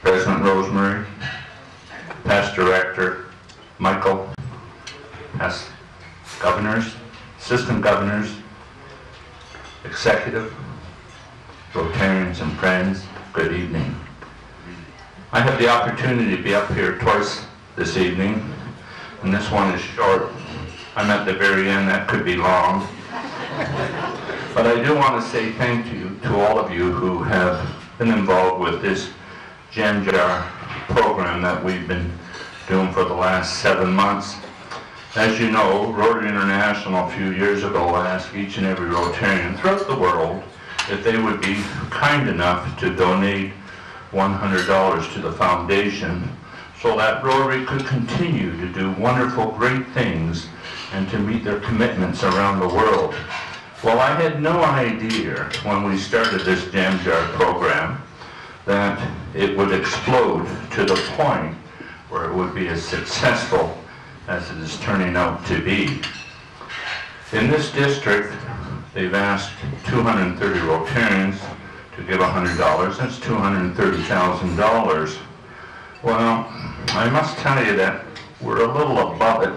President Rosemary, past director Michael, past governors, assistant governors, executive, Rotarians and friends, good evening. I have the opportunity to be up here twice this evening, and this one is short. I'm at the very end, that could be long. But I do want to say thank you to all of you who have been involved with this Jam Jar program that we've been doing for the last 7 months. As you know, Rotary International a few years ago asked each and every Rotarian throughout the world if they would be kind enough to donate $100 to the foundation so that Rotary could continue to do wonderful, great things and to meet their commitments around the world. Well, I had no idea when we started this Jam Jar program that it would explode to the point where it would be as successful as it is turning out to be. In this district, they've asked 230 Rotarians to give $100. That's $230,000. Well, I must tell you that we're a little above it.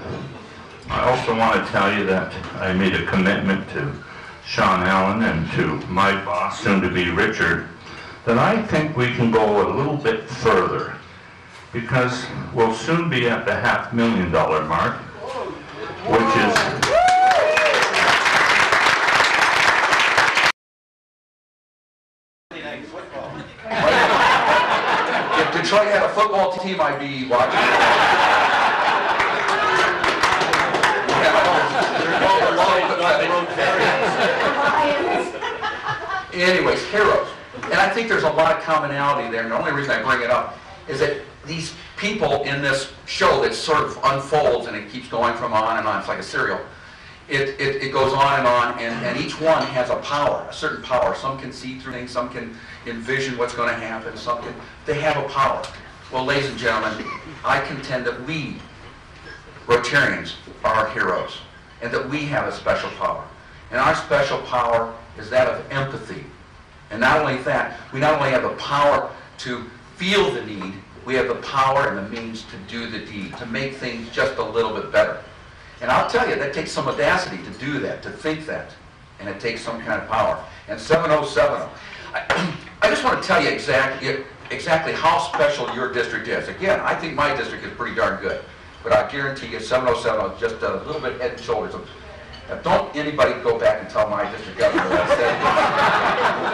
I also want to tell you that I made a commitment to Sean Allen and to my boss, soon to be Richard, that I think we can go a little bit further, because we'll soon be at the $500,000 mark, which is if Detroit had a football team, I'd be watching it. Anyways, heroes. And I think there's a lot of commonality there, and the only reason I bring it up is that these people in this show that sort of unfolds and it keeps going from on and on, it's like a serial. It goes on, and each one has a power, a certain power. Some can see through things, some can envision what's going to happen, some can, they have a power. Well, ladies and gentlemen, I contend that we, Rotarians, are heroes, and that we have a special power. And our special power is that of empathy. And not only that, we not only have the power to feel the need, we have the power and the means to do the deed, to make things just a little bit better. And I'll tell you, that takes some audacity to do that, to think that. And it takes some kind of power. And 7070. I just want to tell you exactly how special your district is. Again, I think my district is pretty darn good. But I guarantee you 7070 is just a little bit head and shoulders. Now, don't anybody go back and tell my district governor what I said.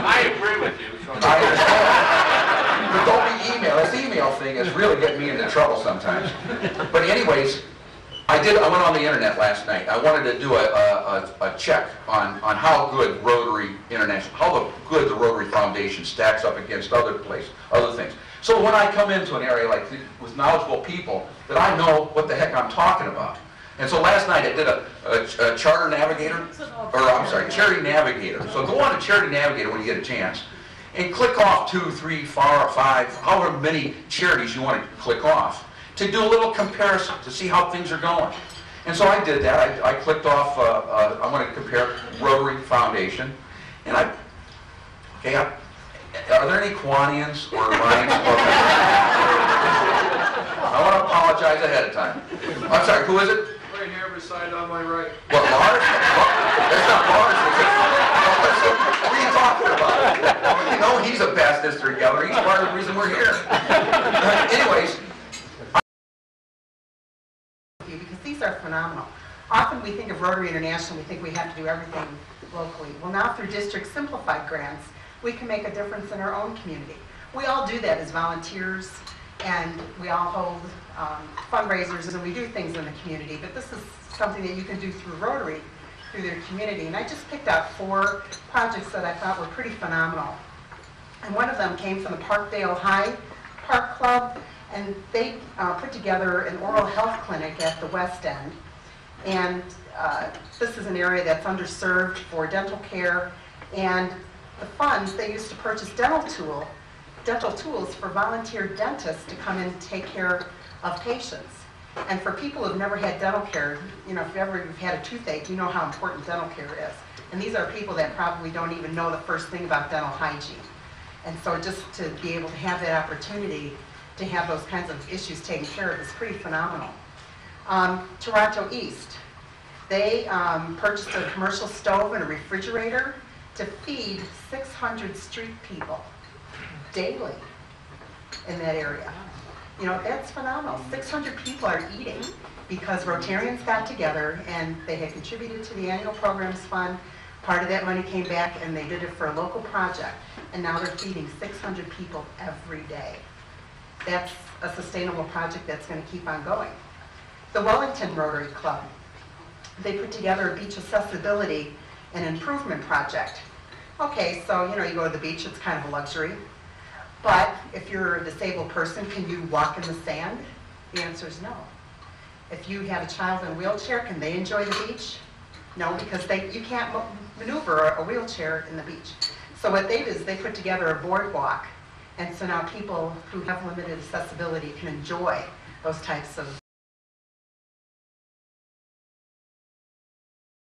I agree with you. So I understand. But don't be email. This email thing is really getting me into trouble sometimes. But anyways, I went on the internet last night. I wanted to do a check on how good Rotary International, how good the Rotary Foundation stacks up against other things. So when I come into an area like this with knowledgeable people, that I know what the heck I'm talking about. And so last night I did a charter navigator, or I'm sorry, charity navigator. So go on to charity navigator when you get a chance, and click off 2, 3, 4, 5, however many charities you want to click off, to do a little comparison to see how things are going. And so I did that. I clicked off. I want to compare Rotary Foundation, and are there any Kiwanians or Lions? I want to apologize ahead of time. I'm sorry. Who is it? right here beside on my right. What, Lars? That's not Lars. What are you talking about? You know he's a past district governor. He's part of the reason we're here. Anyways. Because these are phenomenal. Often we think of Rotary International, we think we have to do everything locally. Well, now through District Simplified grants, we can make a difference in our own community. We all do that as volunteers, and we all hold fundraisers, and we do things in the community. But this is something that you can do through Rotary, through their community. And I just picked out 4 projects that I thought were pretty phenomenal. And one of them came from the Parkdale High Park Club, and they put together an oral health clinic at the West End. And this is an area that's underserved for dental care, and the funds, they used to purchase dental tools for volunteer dentists to come in and take care of patients. And for people who've never had dental care, you know, if you've had a toothache, you know how important dental care is. And these are people that probably don't even know the first thing about dental hygiene. And so just to be able to have that opportunity to have those kinds of issues taken care of is pretty phenomenal. Toronto East, they purchased a commercial stove and a refrigerator to feed 600 street people daily in that area. You know, that's phenomenal. 600 people are eating because Rotarians got together and they had contributed to the annual programs fund. Part of that money came back and they did it for a local project. And now they're feeding 600 people every day. That's a sustainable project that's going to keep on going. The Wellington Rotary Club, they put together a beach accessibility and improvement project. Okay, so you know, you go to the beach, it's kind of a luxury. But if you're a disabled person, can you walk in the sand? The answer is no. If you have a child in a wheelchair, can they enjoy the beach? No, because you can't maneuver a wheelchair in the beach. So what they did is they put together a boardwalk. And so now people who have limited accessibility can enjoy those types of